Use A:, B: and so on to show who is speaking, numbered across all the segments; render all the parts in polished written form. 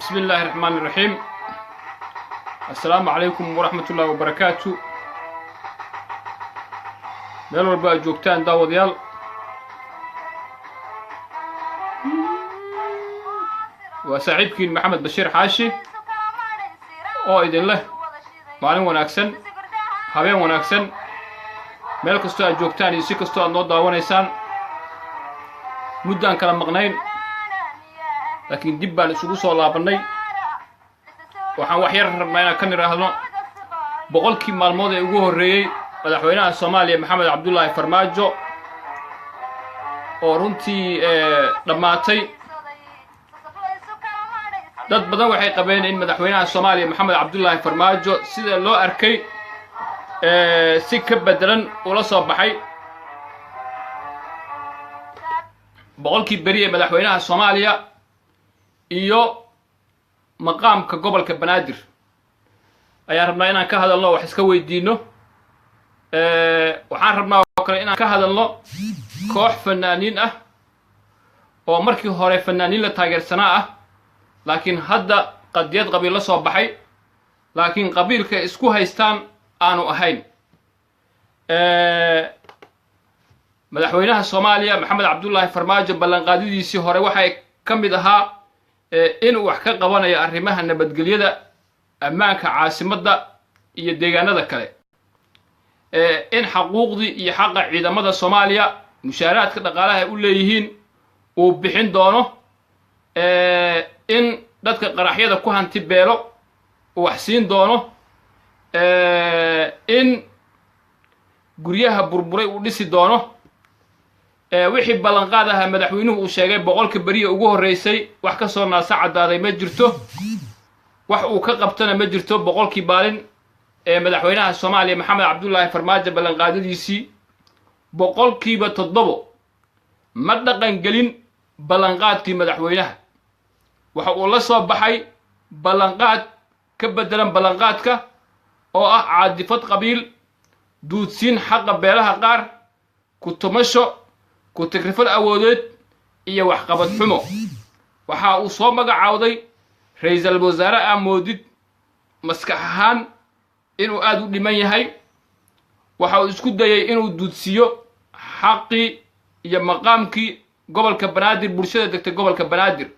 A: بسم الله الرحمن الرحيم. السلام عليكم ورحمة الله وبركاته. ميل والبا جوجتان داوديال وسعيدكين محمد بشير حاشي oo idin leh maalin wanaagsan habeen wanaagsan meel kastoo aad joogtaan iyo si kastoo aad noo daawanaysaan muddaan kala maqnayn laakiin dib baan isugu soo laabannay waxaan wax yar rabnaa inaan ka niraahdo boqolkii maalmood ee ugu horreeyey madaxweynaha Soomaaliya Maxamed Cabdullaahi Farmaajo oo runtii dhammaatay dad badan waxay qabeen in madaxweynaha Soomaaliya Maxamed Cabdullaahi Farmaajo sida loo arkay si ka bedelan ula soo baxay boqolkii bari ee madaxweynaha Soomaaliya iyo maqaamka gobolka Banaadir ayaan rabnaa inaan ka hadalno wax iska weydiino waxaan rabnaa oo kale inaan ka hadalno koox fanaaniin ah oo markii hore fanaaniin la taageersanaa ah laakiin hadda qadiyad qabiil la soo baxay laakiin qabiilka isku haystaan aanu ahayn madaxweynaha Soomaaliya Maxamed Cabdullaahi Farmaajo ballanqaadidiisii hore waxay ka mid ahaa inuu wax ka qabanayo arrimaha nabadgelyada ammaanka caasimadda iyo deegaanada kale in xuquuqdii iyo xaqa ciidamada Soomaaliya mushaaraadka dhaqaalaha ay u leeyihiin uu bixin doono in dadka qaraxyada ku hanti beelo uu wax siin doono in guryaha burburay uu dhisi doono wixii ballanqaad ah madaxweynuhu uu sheegay boqolka bariye ugu horeysay wax ka soo naasa cadaaday ma jirto wax uu ka qabtana ma jirto boqolkii baalin ee madaxweynaha Soomaaliya Maxamed Cabdullaahi Farmaajo ballanqaadidiisii boqolkiiba 7 ma dhaqan gelin ballanqaadkii madaxweynaha waxa uu la soo baxay ballanqaad ka bedelan ballanqaadka oo ah caadifad qabiil duudsiin xaqa beelaha qaar ku tumasho ku takrifad awoodeed iyo wax qabad xumo waxa uu soo magacaawday ra'iisul wasaare amoodid maskax ahaan inuu aad u dhiman yahay waxa uu isku dayay inuu duudsiyo xaqii iyo maqaamkii gobolka Banaadir bulshada degtay gobolka Banaadir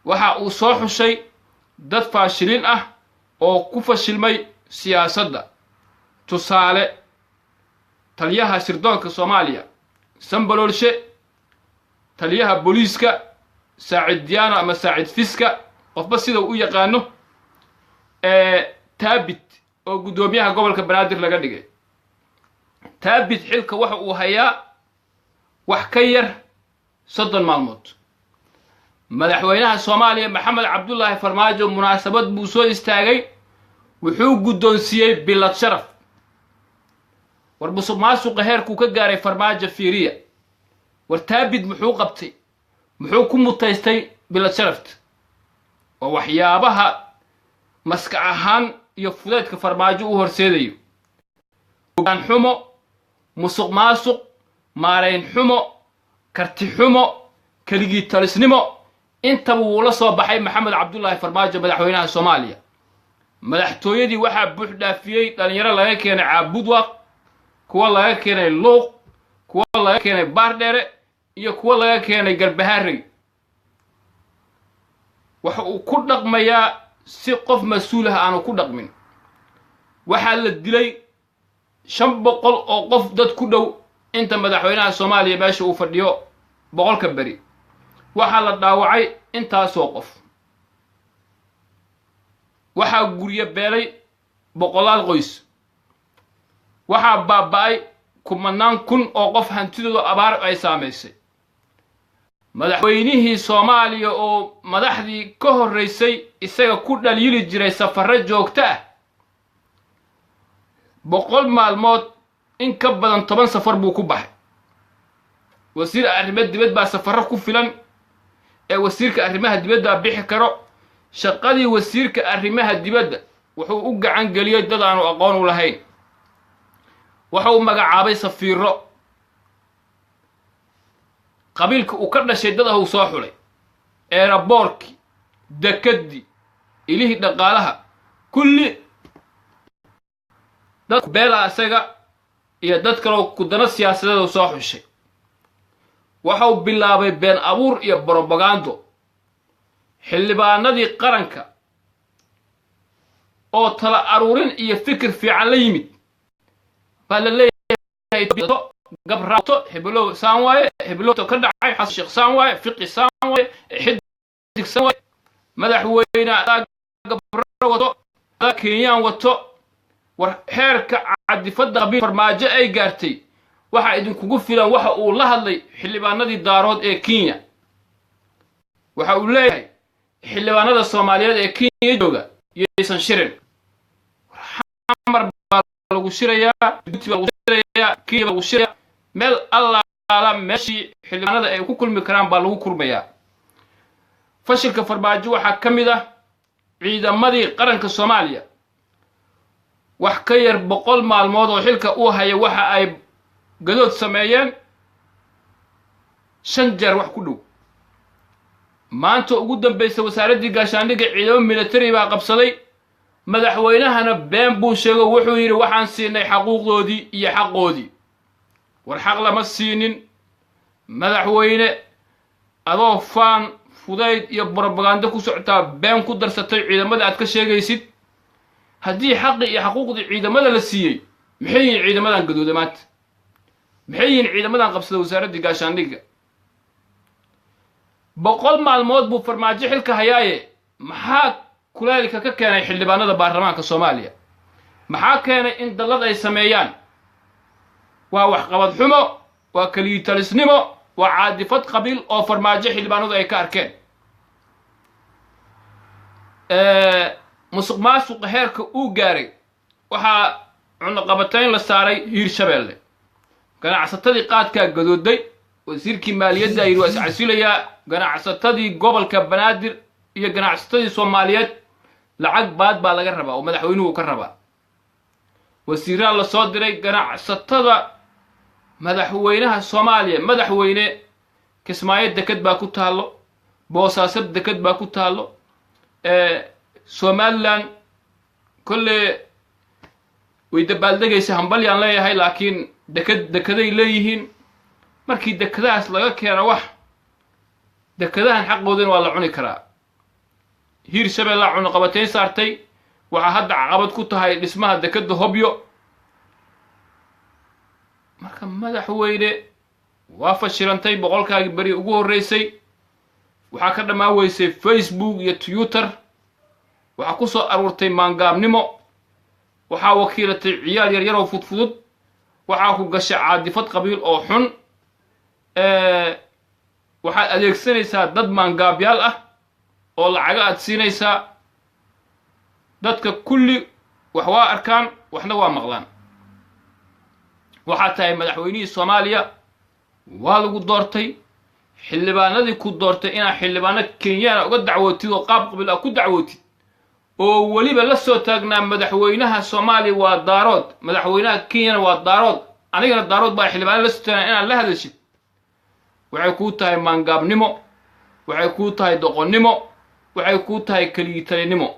A: waxa uu soo xushay dad faashilin ah oo ku fashilmay siyaasadda tusaale taliyaha sirdoonka Soomaaliya Sambaloolshe taliyaha booliiska Saacid Diyaano ama Saacid Fiska qofba sida uu yaqaano Taabit oo gudoomiyaha gobolka Banaadir laga dhigay Taabit xilka waxa uu hayaa wax ka yar 30 maalmood madaxweynaha Soomaaliya Maxamed Cabdullaahi Farmaajo munaasabad buu soo istaagay wuxuu gudoonsiyay bilad sharaf warbusumaasuqa heerku ka gaaray Farmaajo fiiriya war Taabit muxuu qabtay muxuu ku mutaystay bilad sharafta oo waxyaabaha maskax ahaan iyo fudeedka Farmaajo u horseedayo aan xumo musuqmaasuq maareyn xumo karti xumo kaligii talisnimo inta uu la soo baxay Maxamed Cabdullaahi Farmaajo madaxweynaha Soomaaliya madaxtooyadii waxa buux dhaafiyay dhalinyaro laga keenay Caabudwaaq kuwa laga keenay Luuq kuwa laga keenay Baardheere iyo kuwa laga keenay Galbahaarey waxa uu ku dhaqmayaa si qof mas'uul ah aanu ku dhaqmin waxa la dilay 500 oo qof dad ku dhow inta madaxweynaha Soomaaliya meesha uu fadhiyo boqolka bari waxa la dhaawacay intaasoo qof waxa guriye beelay boqolaal qoys waxa baabay kumanaan kun oo qof hantidooda abaar ay saameysay madaxweynihii Soomaaliya oo madaxdii ka horeysay isaga ku dhaliili jiray safarro joogto ah 100 maalmood in ka badan 10 safar buu ku baxay wasiir arrimaha dibadda baa safarro ku filan ee wasiirka arrimaha dibadda bixi karo shaqadii wasiirka arrimaha dibadda wuxuu u gacan galiyay dad aanu aqoon u lahayn wuxuu magacaabay safiiro qabiilka uu ka dhashay dad ah uu soo xulay airport dekadii ilihii dhaqaalaha kulli dad beela isaga iyo dad kaloo kudana siyaasadeed soo xushay waxa uu bilaabay been abuur iyo propagando xildhibaanadii qaranka oo tala aruurin iyo fikir fiican la yimid baa la leeyahay gabraato heblow saan waaye heblowto ka dhacay xasan sheekh saan waaye fiqi saan waaye xidig saan waaye madaxweyne gabraato wato Kenyaan wato war heerka cadifada qabiil farmaajo ay gaartay waxa idinkugu filan waxa uu la hadlay xildhibaanadii daarood ee Kenya waxa uu leeyahay xildhibaanada Soomaaliyeed ee Kenya jooga yeysan shirin xamar baa lagu shirayaa Kenya lagu shirayaa meel alla meeshii xildhibaanada ay ku kulmi karaan baa lagu kulmayaa fashilka farmaajo waxa kamid ah ciidamadii qaranka Soomaaliya wax ka yar 100 maalmood oo xilka uu hayay waxa ay gadood sameeyeen 5 jeer wax ku dhow maanta ugu dambeysay wasaaradii gaashaandhigga ciidamo military baa qabsaday madaxweynahana been buu sheegay wuxuu yiri waxaan siinay xaquuqdoodii iyo xaqoodii war xaq lama siinin madaxweyne adoo faan fudayd iyo propaganda ku socota been ku darsatay ciidamada aad ka sheegaysid haddii xaqi iyo xaquuqdii ciidamada la siiyay maxay yihiin ciidamadan gadooday maanta maxay yihiin ciidamadan qabsaday wasaaradii gaashaandhigga 100 maalmood buu farmaajo xilka hayaaye maxaa kulaalka ka keenay xildhibaanada baarlamaanka Soomaaliya maxaa keenay in dalad ay sameeyaan waa wax qabad xumo waa kaliitalisnimo waa caadifad qabiil oo farmaajo xildhibaanadu ay ka arkeen musuq maasuq heerka uu gaaray waxa cunaqabatayn la saaray Hiirshabeelle ganacsatadii qaadka gadooday wasiirkii maaliyadda ay waa iscasilayaa ganacsatadii gobolka Banaadir iyo ganacsatadii Soomaaliyeed lacag baad baa laga rabaa oo madaxweynuhu ka rabaa wasiirada la soo diray ganacsatada madaxweynaha Soomaaliya madaxweyne Kismaayo dekad baa ku taalo Boosaaso dekad baa ku taalo Somaliland kulle way dabaaldegaysa hambalyaan leeyahay laakiin dekeday leeyihiin markii dekadaas laga keeno wax dekadahan xaqoodan waa la cuni karaa Hiirshabeelle cunaqabatayn saartay waxa hadda caqabad ku tahay dhismaha dekada Hobyo marka madaxweyne waa fashilantay boqolkaagi bari ugu horeysay waxa ka dhamaaweysay Facebook iyo Twitter waxa ku soo aruurtay maangaabnimo waxa wakiilatay ciyaal yar yar oo fudfudud waxa ku gashay caadifad qabiil oo xun waxa adeegsanaysaa dad maangaabyaal ah oo lacag aad siinaysaa dadka kulli wax waa arkaan waxna waa maqlaan waxa tahay madaxweynihii Soomaaliya waa lagu doortay xildhibaanadii ku doortay ina xildhibaano Kenyaan uga dacwootid oo qaab qabiil ah ku dacwootid oo waliba la soo taagnaa madaxweynaha Soomaaliya waa daarood madaxweynaha Kenya waa daarood anigana daarood baa xildhibaan la soo taagnaa inaan la hadashid waxay ku tahay maangaabnimo waxay ku tahay doqonnimo waxay ku tahay kaliitaynimo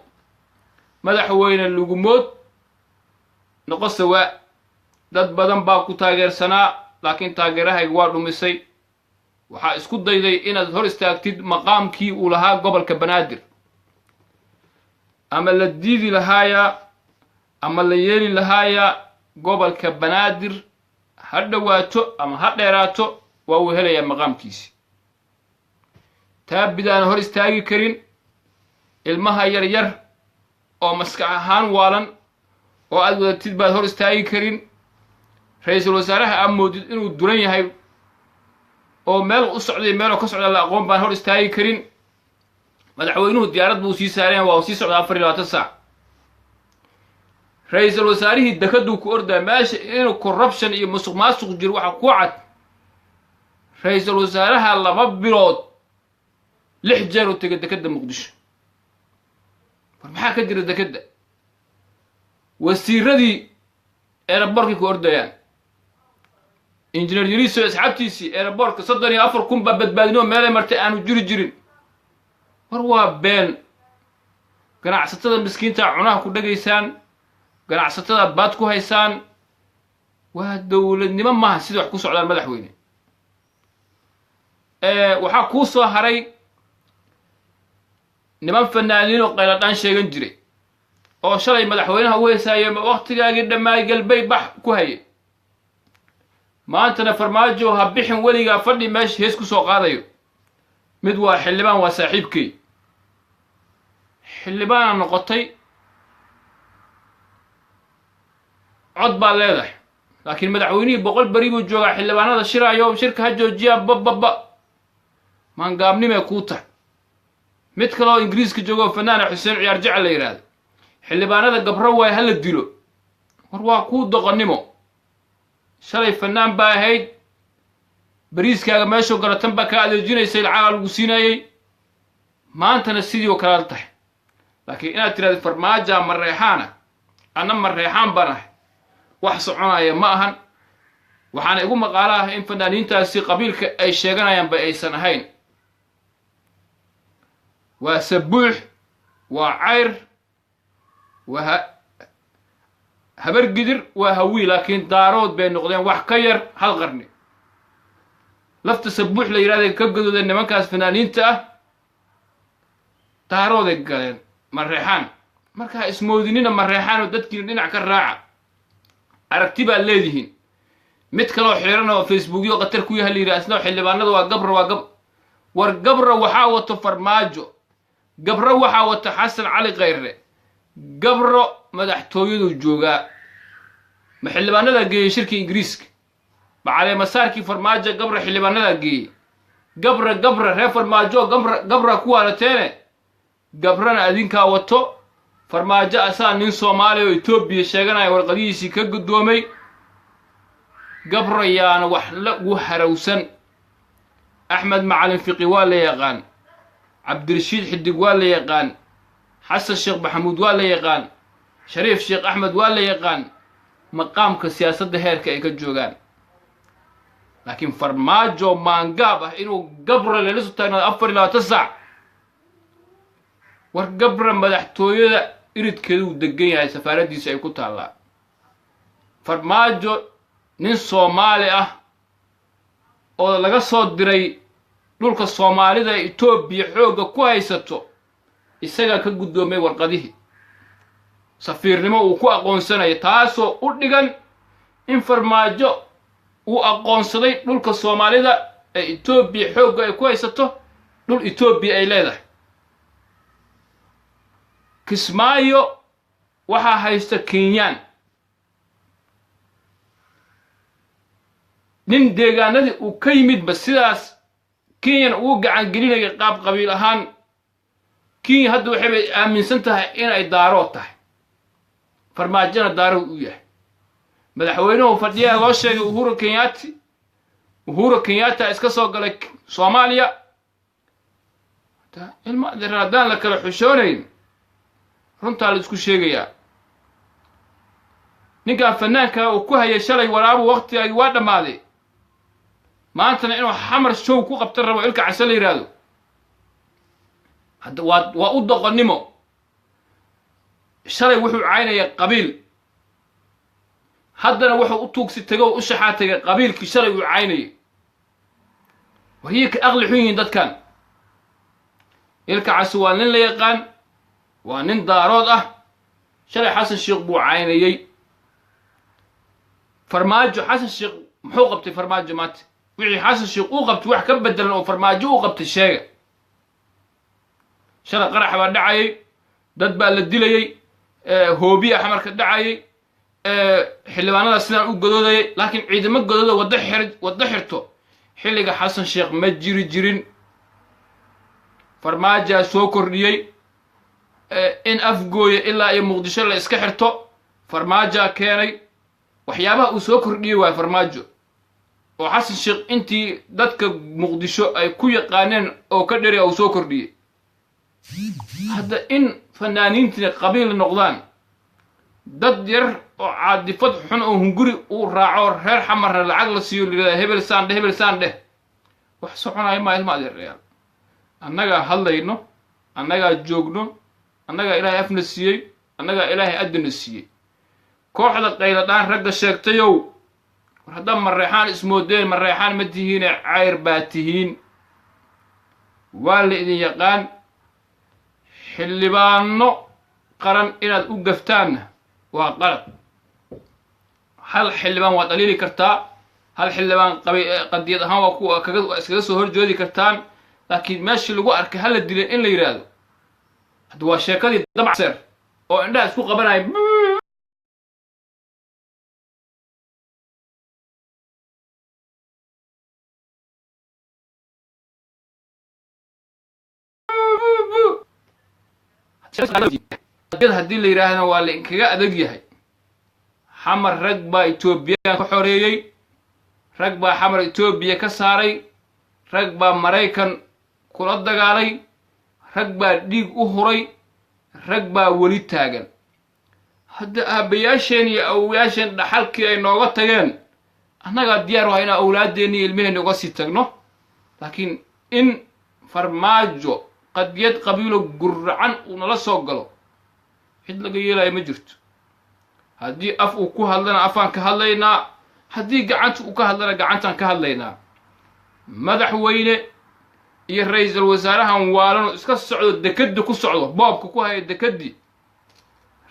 A: madaxweyne lugumood noqosawa dad badan baa ku taageersanaa laakiin taageerahayga waa dhumisay waxa isku dayday inaad hor istaagtid maqaamkii uu lahaa gobolka Banaadir ama la diidi lahaaya ama la yeeli lahaaya gobolka Banaadir ha dhawaato ama ha dheeraato waa uu helayaa maqaamkiisi taabidaan hor istaagi karin ilmaha yar yar oo maskax ahaan waalan oo aad wadatid baad hor istaagi karin ra'iisul wasaaraha amoodid inuu duran yahay oo meel u socday meel ka socda la aqoon baan hor istaagi karin madaxweynuhu diyaarad buu sii saareen waa sii socdaa 24 saac ra'iisul wasaarihii dekadu ku ordaa meesha inuu corruption iyo musuq maasuq jiro waxa ku cad ra'iisul wasaaraha 2 bilood 6 jeer u tagay dekada Muqdisho maxaa ka jira dekada wasiiradii airportka ku ordayaan injineer Yuriso asxaabtiisii airportka 34 kun ba badbaadino meel ay martay aanu jiri jirin war waa been ganacsatada miskiinta cunaha ku dhagaysaan ganacsatada baad ku haysaan waa dowladnimo maaha sida wax ku socdaan madaxweyne waxaa kuu soo haray niman fanaaniin oo qayladhaan sheegan jiray oo shalay madaxweynaha u heesaayo waqtigaagii dhammaay galbay bax ku hayay maantana farmaajo ha bixin weligaa fadhi meesha hees ku soo qaadayo mid waa xildhibaan waa saaxiibkay xildhibaana noqotay cod baa leedahay laakiin madaxweynihii 100 bari buu joogaa xildhibaanada shiraayo shirka ha joojiya bababa maangaabnimee kuu tahay mid kale oo ingiriiska joogo fanaana xuseen ciyaar jecel la yidhaahdo xildhibaanada gabro waay hala dilo war waa kuu doqonnimo shalay fanaan baa ahayd bariiskaaga meeshuu garatan baa ka adeejinaysay lacagaa lagu siinayey maantana sidii oo kale tahay laakiin inaad tiraahdo farmaaja mareexaana ana mareexaan baan ahay wax soconaya ma ahan waxaana igu maqaalo ah in fanaaniintaasi qabiilka ay sheeganayaan ba aysan ahayn waa sabuux waa cayr waa habar gidir waa hawi laakiin daarood bay noqdeen wax ka yar hal qarni lafta sabuux la yiraahdo ka gadoodeen nimankaas fanaaniinta ah daarood ay galeen mareexaan marka ismoodinina mareexaan oo dadkiina dhinac ka raaca aragti baa leedihiin mid kale oo xiran oo facebookyo qatar ku yahay liira asna xildhibaanada waa gabra war gabra waxaa wato farmaajo gabra waxaa wato xasan cali khayre gabro madaxtooyadu joogaa ma xildhibaanada geeyay shirkii ingiriiska bacale masaarkii farmaajo gabra xildhibaanada geeyay gabra reer farmaajo gabra ku waalateene gabrana adinkaa wato farmaajo asaa nin Soomaali oo Itoobiya sheeganaya warqadihiisii ka gudoomay gabrayaan wax lagu harawsan Axmed Macalin Fiqi waa la yaqaan Cabdirashiid Xidig waa la yaqaan Xasan Sheekh Maxamuud waa la yaqaan Shariif Sheekh Axmed waa la yaqaan maqaamka siyaasadda heerka ay ka joogaan laakiin farmaajo maangaab ah inuu gabra la soo taagnaado 24 saac war gabra madaxtooyada iridkeedu degan yahay safaaradiisa ay ku taalaa farmaajo nin Soomaali ah oo laga soo diray dhulka Soomaalida ee Itoobiya xooga ku haysato isaga ka gudoomay warqadihi safiirnimo uu ku aqoonsanay taasoo u dhigan in farmaajo uu aqoonsaday dhulka Soomaalida ee Itoobiya xooga ay ku haysato dhul Itoobiya ay leedahay Kismaayo waxaa haysta Kenyaan nin deegaanadii uu ka yimid ba sidaas Kenyan uu gacan gelinaya qaab qabiil ahaan Kenya hadda waxay aaminsan tahay in ay daaro tahay farmaajana daaro u yahay madaxweynuhu fadhiya loo sheegay Uhuru Kenyatta iska soo galay Soomaaliya ilma daraadaan la kala xushoonayn runta la isku sheegaya ninka fanaanka uu ku hayay shalay waraabu waqtiga waa dhamaaday maantana inuu xamar show ku qabto rabo ilka casal yiraahdo hadda waa u doqonnimo shalay wuxuu caynaya qabiil haddana wuxuu u tuugsi tago u shaxaatay qabiilkii shalay uu caynay wariika aqli xun dadkan ilka casal waa nin la yaqaan waa nin daarood ah shalay xasan sheekh buu caynayay farmaajo xasan sheekh muxuu qabtay farmaajo maanta wixii xasan sheekh uu qabtay wax ka bedelan oo farmaajo uu qabtay sheega shalay qarax baa dhacayay dad baa la dilayay hoobiya xamarka dhacayay xildhibaanada sidaan u godoodayay laakiin ciidamo godooda wada xirto xilliga xasan sheekh ma jirin farmaajo soo kordhiyay in afgooya ilaa ay muqdisho la iska xirto farmaajo keenay waxyaabaha uu soo kordhiyay waa farmaajo oo xasan sheekh intii dadka muqdisho ay ku yaqaaneen oo ka dhari uu soo kordhiyay hadda in fanaaniintii qabiil noqdaan dad yar oo caadifad xun oo hunguri uu raaco reer xamarna lacag la siiyo leeyahay hebel saan dheh wax soconay ma ilma adeereeyal annaga hadlayno annagaa joogno annagaa ilaahay afna siiyey annagaa ilaahay addina siiyey kooxda qayladhaan ragga sheegtayow war haddaa mareexaan ismoodeen mareexaan ma tihiine cayr baa tihiin waa la idin yaqaan xildhibaano qaran inaad u gaftaanna waa qalad hal xildhibaan waa dhaliili kartaa hal xildhibaan qadiyad ahaan waa iskaga soo horjeedi kartaan laakiin meeshii lagu arkay hala dilay in la yidhaahdo hadda waa sheekadii dabcaseer oo indhaha isku qabanaya haddii la yidhaahna waa la inkaga adag yahay xamar rag baa etoobiyaan ka xoreeyey rag baa xamar etoobiya ka saaray rag baa maraykan kula dagaalay rag baa dhiig u huray rag baa weli taagan hadda aabbayaasheen iyo awowayaasheen dhaxalkii ay nooga tageen annagaa diyaar waha inaan awlaadeenni iyo ilmaheenni uga sii tagno laakiin in farmaajo qadiyad qabiilo guracan uu nala soo galo cid laga yeelaya ma jirto haddii af uu ku hadlana afaan ka hadlaynaa haddii gacanta uu ka hadlana gacantaan ka hadlaynaa madaxweyne iyo ra-iisul wasaarahan waalano iska socdo dekadda ku socdo boobka ku haya dekaddii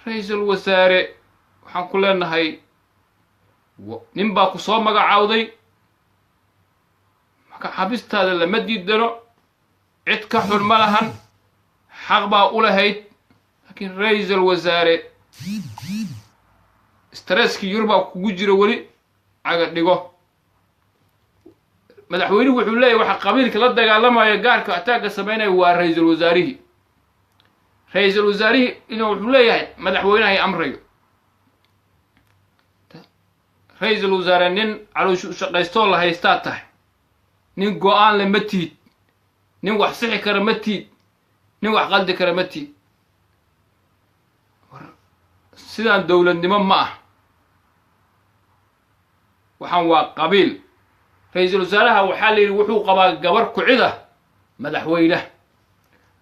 A: ra-iisul wasaare waxaan ku leenahay nin baa ku soo magacaawday xabistaada lama diidano cid ka xun ma lahan xaq baa u lahayd laakiin ra-iisul wasaare stresskii yurubaa kugu jiro weli caga dhigo madaxweynuhu wuxuu leeyahy waxa qabiilka la dagaalamaya gaarka ataagga samaynaya waa ra-iisul wasaarihii ra-iisul wasaarihii inuu wuxuu leeyahay madaxweynahay amrayo ra-iisul wasaare nin calooshu shaqaystoo la haystaa tahay nin go-aan le ma tihid nin wax sixi kara ma tihid nin wax qaldi kara ma tihid sidaan dowladnimo ma ah waxaan waa qabiil ra-iisul wasaaraha waxaa la yidhi wuxuu qabaa gabar ku-cida madaxweyne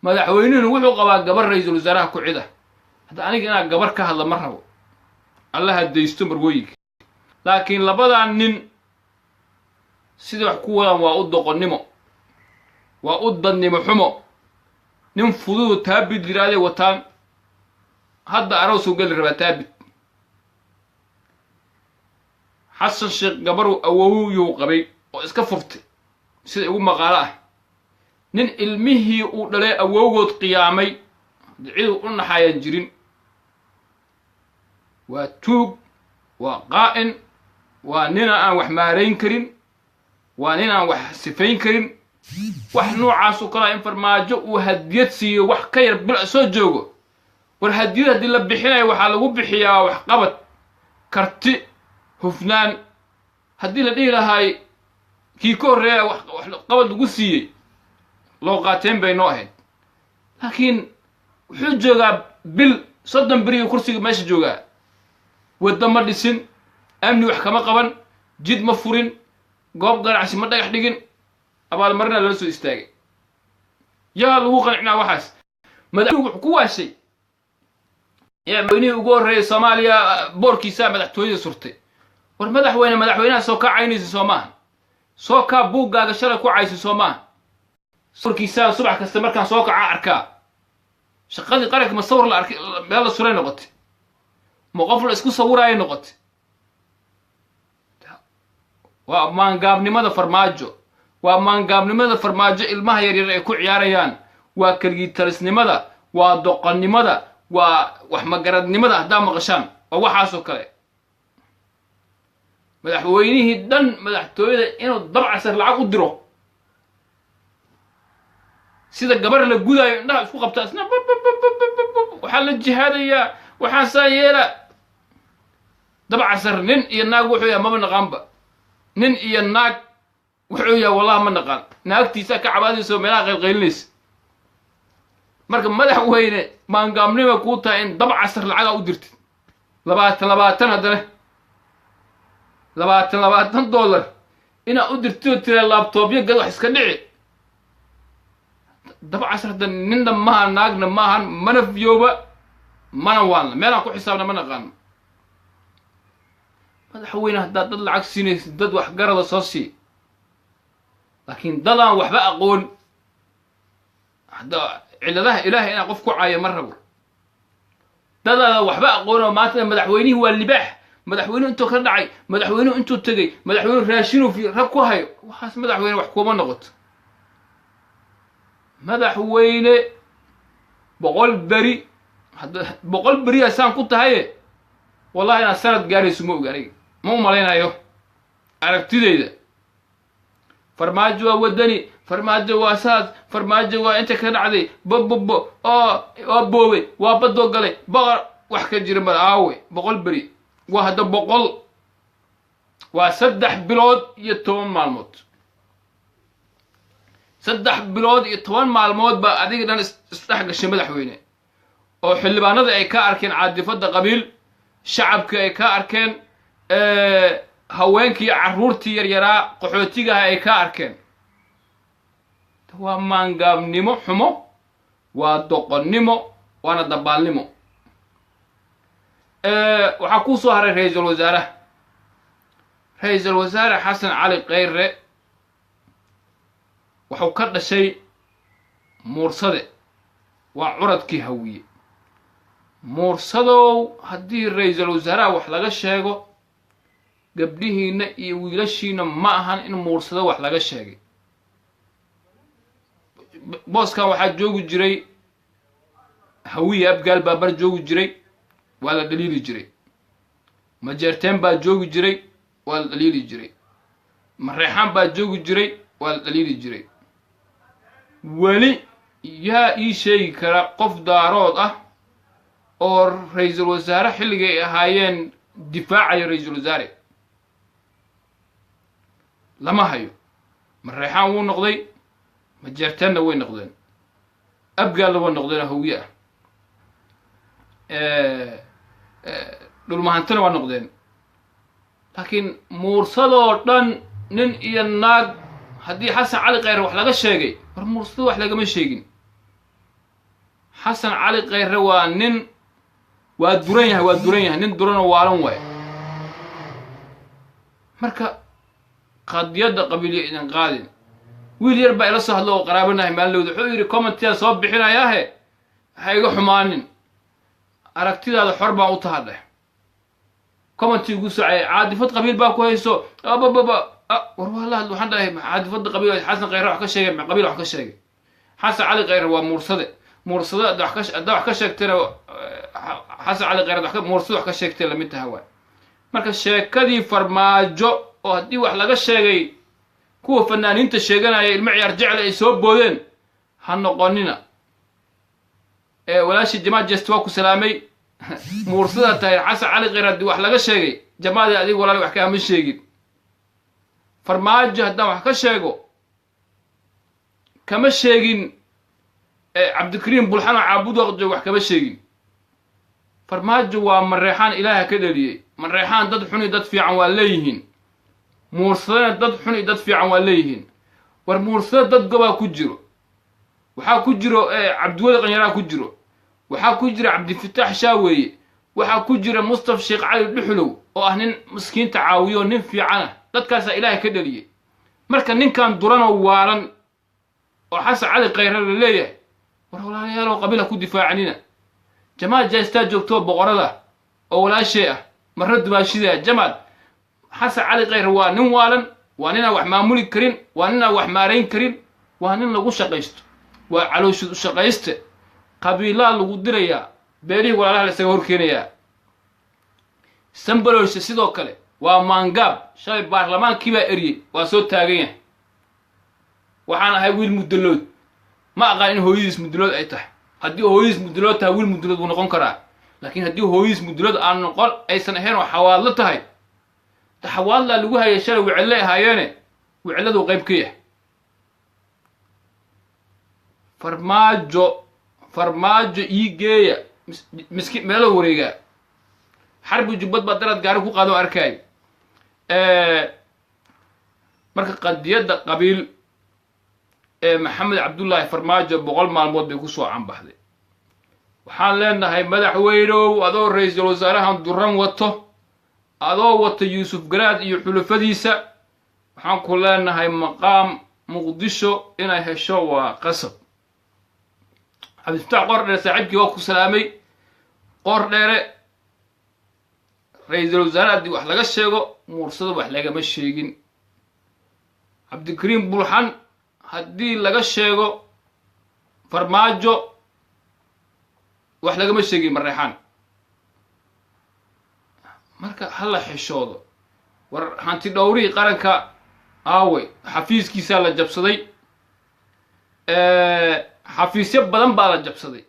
A: madaxweynuhuna wuxuu qabaa gabar ra-iisul wasaaraha ku-cida hadda aniga inaan gabar ka hadla ma rabo allaha daysto marwooyinka laakiin labadan nin sida wax ku wadaan waa u doqonnimo waa u dadnimo xumo nin fududu taabid yidhahday wataan hadda aroosuu geli rabaa taabid xasan sheekh gabaru awowyuu qabay oo iska furtay sida igu maqaalo ah nin ilmihii uu dhalay awowgood qiyaamay ciduu u naxaayaan jirin waa tuug waa qaa'in waa nina aan wax maarayn karin waa nin aan wax sifayn karin wax noocaasoo kalaa in farmaajo uu hadiyad siiyo wax ka yar bil soo joogo war hadiyad haddii la bixinayo waxaa lagu bixiyaa wax qabad karti hufnaan haddii la dhihi lahaay kii ka horreeya wax qabad lagu siiyey loo qaateen bay noo ahayd laakiin wuxuu joogaa bil 30 beriyo kursiga meesha joogaa wadda ma dhisin amni wax kama qaban jid ma furin goob ganacsi ma dhagax dhigin abaalmarina lala soo istaagay yaa lagu qancnaa waxaas madaxweynuhu wuxuu ku waashay yaa madaxweynihii ugu horreeyay soomaaliya boorkiisa madaxtooyada surtay war madaxweynaha soo kaa caynaysa soo maaha soo kaa buuggaaga shalay ku caysa soo maaha boorkiisa subax kasta markaan soo kaca arkaa shaqadii qaranka ma sawir la arkay meel la suray noqotay ma qof la isku sawiraayay noqotay waa maangaabnimada farmaajo waa maangaabnimada farmaajo ilmaha yaryar ay ku ciyaarayaan waa kalgiitalisnimada waa doqonnimada waa wax magaradnimada haddaa maqashaan waa waxaasoo kale madaxweynihii dhan madaxtooyada inuu dabcasar lacag u diro sida gabar la gudaayo indhaha isku qabtaa isna waxaa la jihaadayaa waxaan saa yeela dabcasar nin iyo naag wuxuu yahay maba naqaanba nin iyo naag wuxuu yahay wallahi ma naqaan naagtiisa ka cabaadayso meelaha qaylqaylinaysa marka madaxweyne maangaabnima kuu tahay in dabcasar lacaga u dirtid 20 haddana $20 inaa u dirtid tira laabtoobyo gad wax iska dhici daba casrada ninna maaha naagna maahan mana fiyooba mana waalna meelaan ku xisaabna ma naqaano madaxweyne haddaad dad lacag siinaysid dad waxgarada soo sii laakiin dadaan waxba aqoon hadda ciladaha ilaahay inaan qof ku caayo ma rabo dadaada waxba aqoon oo maanta madaxweynihii waa libaax madaxweynuhu intuu ka dhacay madaxweynuhu intuu tegey madaxweynuhu raashinuu fi rag ku hayo waxaas madaxweyne wax kuma noqoto madaxweyne boqol beri asaan ku tahaye wallahi inaan sanad gaarayso ma og aniga ma u malaynayo aragtidayda farmaajo waa wadani farmaajo waa saas farmaajo waa inta ka dhacday bobobo oo boobay waa badoo galay boqor wax ka jira mal aawe boqol beri waa hadda boqol waa 3 bilood iyo 10 maalmood 3 bilood iyo 10 maalmood baa adiga dhan isdhex gashay madaxweyne oo xildhibaanada ay ka arkeen caadifada qabiil shacabka ay ka arkeen haweenkii carruurtii yaryaraa qaxootiga ay ka arkeen waa maangaabnimo xumo waa doqonnimo waana dabaalnimo waxaa ku soo haray ra'iisul wasaare xasan cali khayre wuxuu ka dhashay muursade waa curadkii hawiye muursadow haddii ra'iisul wasaaraha wax laga sheego gabdhihiina iyo wiilashiina ma ahan in muursado wax laga sheegay booskan waxaa joogi jiray hawiye abgaal baa bar joogi jiray waa la dhaliili jiray majeerteen baa joogi jiray waa la dhaliili jiray mareexaan baa joogi jiray waa la dhaliili jiray weli yaa ii sheegi kara qof daarood ah oo ra'iisul wasaare xilligay ay ahaayeen difaacayo ra'iisul wasaare lama hayo mareexaan wuu noqday majeerteenna way noqdeen abgaalna way noqdeen hawiye ah dhulmahantana waa noqdeen laakiin muursadoo dhan nin iyo naag haddii xasan cali khayre wax laga sheegay war muursado wax lagama sheegin xasan cali khayre waa nin waa duran yahay nin duranoo waalan waay marka qadiyadda qabiilya idin qaadin wiil yar baa ila soo hadlo oo qaraabanahay maalowda wuxuu yidhi commentiyaa soo bixinayaahe ha iga xumaanin aragtidaada xor baan u tahadheh commenti ugu socay caadifad qabiil baa ku hayso abababa war wallah waxaan dhahay caadifada qabiil xasan khayre wax ka sheegay qabiil wax ka sheegay xasan cali khayre waa muursada wax ka sheegtayna xasan cali khayre muursada wax ka sheegtay lamid tahay waay marka sheekadii farmaajo oo haddii wax laga sheegay kuwa fanaaniinta sheeganaya ilmo ciyaar jecel ay soo boodeen ha noqonina walaashii jamaal jest waa ku salaamay muursada tahay xasan cali khayre haddii wax laga sheegay jamaadii adiga walaal wax kaama sheegin farmaajo haddaan wax ka sheego kama sheegin cabdikariim bulxano caabud waqjo wax kama sheegin farmaajo waa mareexaan ilaaha ka dhaliyey mareexaan dad xun iyo dad fiican waa leeyihiin muursadana dad xun iyo dad fiican waa leeyihiin war muursada dad gobaa ku jiro waxaa ku jiro cabdiweli qanyaraa ku jiro waxaa ku jira cabdifitaax shaaweeye waxaa ku jira mustafa sheekh cali dhuxulow oo ah nin miskiinta caawiyo nin fiican ah dadkaasaa ilaahay ka dhaliyey marka ninkan duranoo waalan oo xasan cali khayre la leeyahay war walaalyaalow qabiila ku difaacanina jamaal jaystaa joogtoo boqorada oo walaashee ah marna dumaashidaa jamaal xasan cali khayre waa nin waalan waa ninaan wax maamuli karin waa ninaan wax maarayn karin waa nin lagu shaqaysto waa calooshid u shaqayste qabiilaa lagu dirayaa beelihii walaalaha la isaga horkeenayaa sambalolshe sidoo kale waa maangaab shalay baarlamaankii baa eryey waa soo taagan yahay waxaan ahay wiil mudalood ma aqaan in hooyadiis mudalood ay tahay haddii hooyadiis mudalood tahay wiil mudalood wuu noqon karaa laakiin haddii hooyadiis mudalood aan noqon aysan ahayn oo xawaadlo tahay xawaadlaa lagu hayay shalay wicille ahaayeene wicilladuu qayb ka yahay farmaajo ii geeya miskiin meelo wareegaa xarbi jubbad baa daraad gaari ku qaado arkay marka qadiyadda qabiil محمد عبد الله فرماجة بقول مالمود بيكسو عن بحذي waxaan leenahay madaxweynow adoo ra'iisul wasaarahan duran wato adoo wato Yuusuf Garaad iyo xulufadiisa waxaan ku leenahay maqaam muqdisho inay hesho waa qasab cabdifatax qordheere saaxiibkii waa ku salaamay qordheere ra'iisul wasaaraha wax laga sheego muursada wax lagama sheegin cabdikariim bulxan haddii laga sheego farmaajo wax lagama sheegin mareexaan marka hala xishoodo war hanti dhowrii qaranka aaway xafiiskiisa la jabsaday xafiisyo badan baa la jabsaday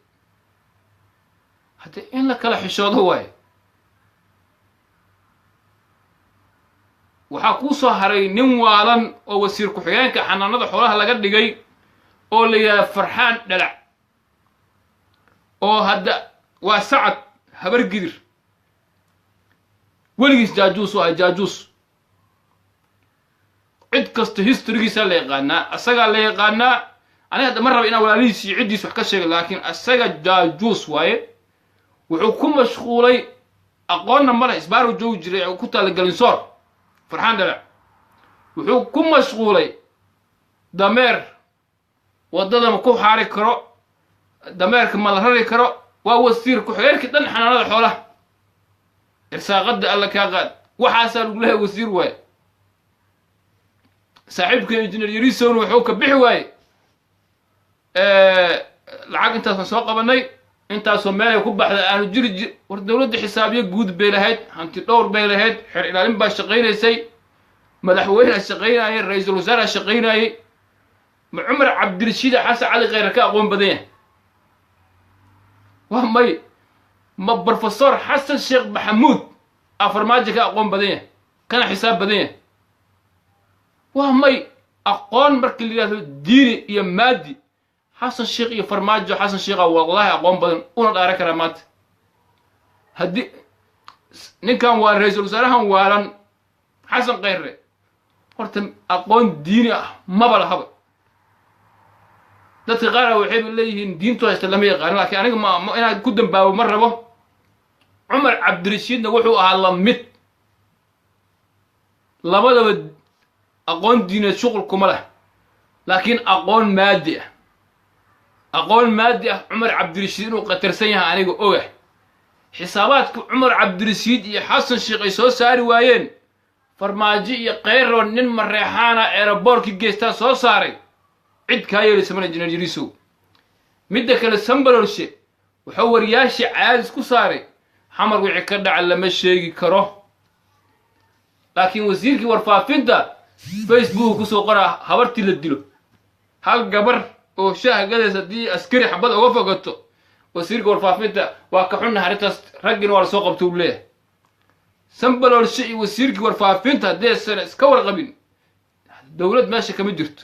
A: hadda in la kala xishoodo waaye waxaa kuu soo haray nin waalan oo wasiir ku-xigeenka xanaanada xoolaha laga dhigay oo la yidhaha farxaan dhalac oo hadda waa sacad habar gidir weligiis jaajuus u ahay jaajuus cid kasta historygiisa la yaqaanaa asagaa la yaqaanaa aniga hadda ma raba inaan walaalihiis iyo ciddiis wax ka sheego laakiin asaga jaajuus waaye wuxuu ku mashquulay aqoonna ma leh isbaaru joogi jiray oo ku taala galinsoor farxaan dhalac wuxuu ku mashquulay dameer waddada ma ku xaari karo dameerka ma la rari karo waa wasiir ku-xigeenkii dhan xanaanada xoolaha irsaaqada alla kaa qaad waxaasaa lagu leehay wasiir waaye saaxiibka injineer yariisowna wuxuu ka bixi waaye lacag intaasaan soo qabanay intaasoo meelay ku baxda aanu jiri war dowladda xisaabiyo guud bay lahayd hanti dhowr bay lahayd xeer ilaalin baa shaqaynaysay madaxweyneha shaqaynayay ra'iisul wasaaraha shaqaynayay ma cumar cabdirashiid xasan cali kheyre ka aqoon badan yahay waa may ma brofesor xasan sheekh maxamuud farmaajo ka aqoon badan yahay kana xisaab badan yahay waa may aqoon markii la yidhahdo diini iyo maadi xasan sheekh iyo farmaajo xasan sheekha wallahi aqoon badan una dhaaran karaa maanta haddii ninkan waa ra'iisul wasaarahan waalan xasan kheyre horta aqoon diini ah maba lahaba dadka qaar waxay leeyihiin diintu haysta lama yaqaan laakiin aniga ma inaad ku dambaabo ma rabo cumar cabdirashiidna wuxuu ahaa la mid labadaba aqoon diineed shuqul kuma leh laakiin aqoon maadi ah cumar cabdirashiid inuu qatarsan yahay aniga ogah xisaabaadka cumar cabdirashiid iyo xasan sheekh ay soo saari waayeen farmaajo iyo kheyro nin mareexaana eeraboorkii geystaa soo saaray cid kaa yeelaysa mana injineer yariisow midda kale sambalorshe wuxuu wariyaashii caadis ku saaray xamar wixii ka dhaca lama sheegi karo laakiin wasiirkii warfaafinta facebook kusoo qoraa habartii la dilo hal gabar oo shaah gadaysa haddii askari xabad uga fogato wasiirka warfaafinta waa ka xunna arrintaas raggina waa la soo qabta uu leeyahay sambalorshe iyo wasiirkii warfaafinta haddaysan iska warqabin dowlad meesha kama jirto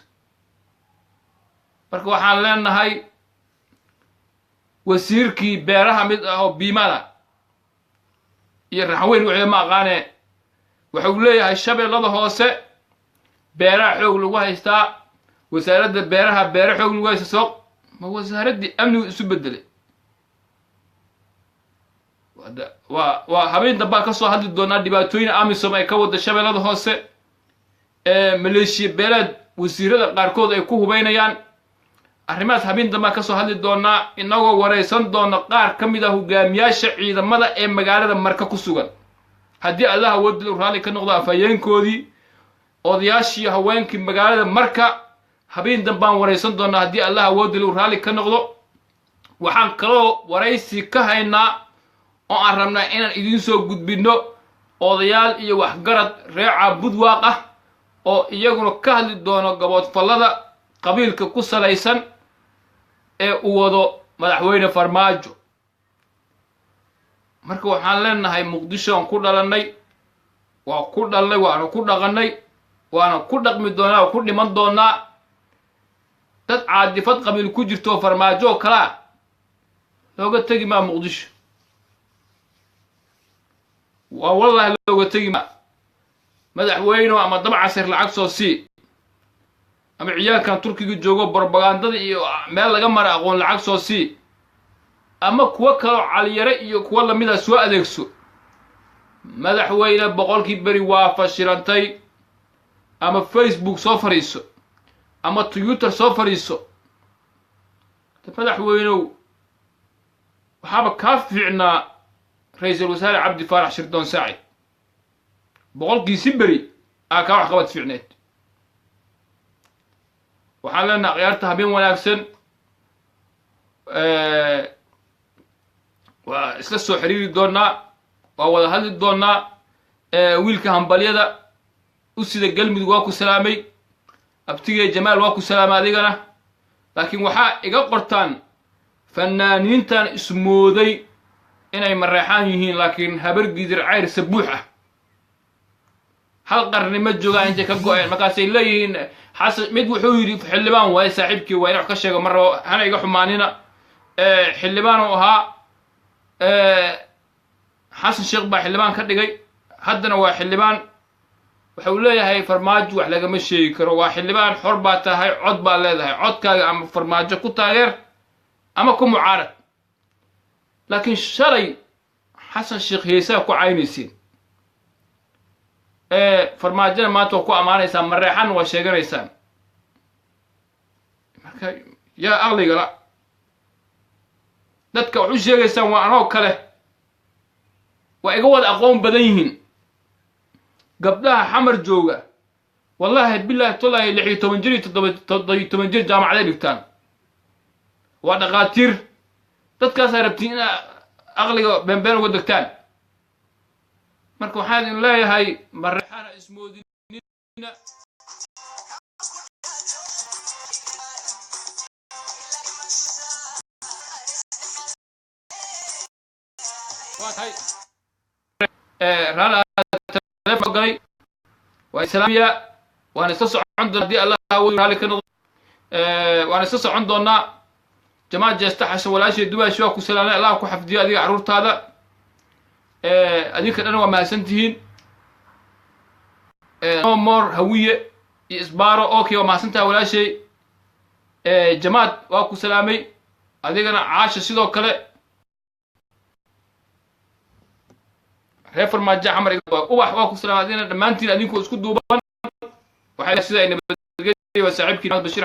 A: marka waxaan leenahay wasiirkii beeraha mid ah oo biimada iyo raxweyn wixii ma aqaane wuxuu leeyahay shabeellada hoose beeraha xoog lagu haystaa wasaaradda beeraha beera xoog lagu haysta soo ma wasaaraddii amnigu isu bedelay waa habeen dambaa ka soo hadli doonaa dhibaatooyin amisom ay ka wada shabeellada hoose maleeshiya beeleed wasiirada qaarkood ay ku hubaynayaan arrimahaas habeen dambaa ka soo hadli doonaa inagoo waraysan doona qaar ka mid ah hogaamiyaasha ciidamada ee magaalada marka ku sugan haddii allaha wadil u raalli ka noqdo afhayeenkoodii odayaashii haweenkii magaalada marka habeen dambaan waraysan doonaa haddii allaha wadil u raalli ka noqdo waxaan kaloo waraysi ka haynaa oo aan rabnaa inaan idiin soo gudbinno odayaal iyo waxgarad reeca budwaaq ah oo iyaguna ka hadli doono gaboodfallada qabiilka ku salaysan ee uu wado madaxweyne farmaajo marka waxaan leenahay muqdisho aan ku dhalannay waa ku dhalnay waanu ku dhaqannay waana ku dhaqmi doonaa oo ku dhiman doonaa dad caadifad qabiil ku jirto farmaajo oo kalaa looga tegi maa muqdisho waa wallahi looga tegi maa madaxweyne ama dab casir lacag soo sii ama ciyaalkan turkiga joogo propagandada iyo meel laga mara aqoon lacag soo sii ama kuwa kaloo caliyare iyo kuwa lamida soo adeegso madaxweyne boqolkii beri waa fashilantay ama Facebook soo fariiso ama Twitter soo fariiso madaxweynow waxaaba ka fiicnaa ra'iisul wasaare Cabdi Faarax Shirdoon Saacid boqolkiisi beri aa ka wax qabad fiicneed waxaan leenahay ciyaarta habeen wanaagsan waa isla soo xiriiri doonaa waa wada hadli doonaa wiilka hambalyada u sida galmudug waa ku salaamay abtigay jamaal waa ku salaamay adigana laakiin waxaa iga qortaan fanaaniintan ismooday inay mareexaan yihiin laakiin habar gidir cayr sabuux ah hal qarni ma joogaan intay ka go'een markaasay leeyihiin xasan mid wuxuu yidhi xildhibaan waaye saaxiibkii waa in wax ka sheego mar rabo hana iga xumaanina xildhibaan uu ahaa xasan sheekh baa xildhibaan ka dhigay haddana waa xildhibaan wuxuu leeyahay farmaajo wax lagama sheegi karo waa xildhibaan xor baa tahay cod baa leedahay codkaaga ama farmaajo ku taageer ama ku mucaarad laakiin shalay xasan sheekh heesaa ku caynaysiin farmaajona maanta waa ku ammaanaysaan mareexan waa sheeganaysaan marka yaa aqliga la dadka wax u sheegaysaan waa anoo kale waa iga wada aqoon badan yihiin gabdhaha xamar jooga wallahi billahi tolaahi 16 jir 17 jir jaamacaday dhigtaan waa dhaqaatiir dadkaas ay rabtiin in aqliga been uga degtaan marka waxaan in leeyahay mareexana ismoodinina waa tahay rana telefoon galay waa islaamiya waan isla socon doonaa haddii allah uu raali ka noqdo waan isla socon doonaa jamaal jeesta xasho walaashay dubaashi waa ku salaamay allah ku xafdiyo adiga caruurtaada adinka dhan waa mahadsantihiin no more hawiye iyo isbaaro okay waa mahadsantahay walaashay jamaad waa ku salaamay adigana caasha sidoo kale reer farmaajo xamar ubax waa ku salaamay adigana dhammaantiin adinku isku duuban waxay sida ay nabadgelyo waa saaxiibkii Bashir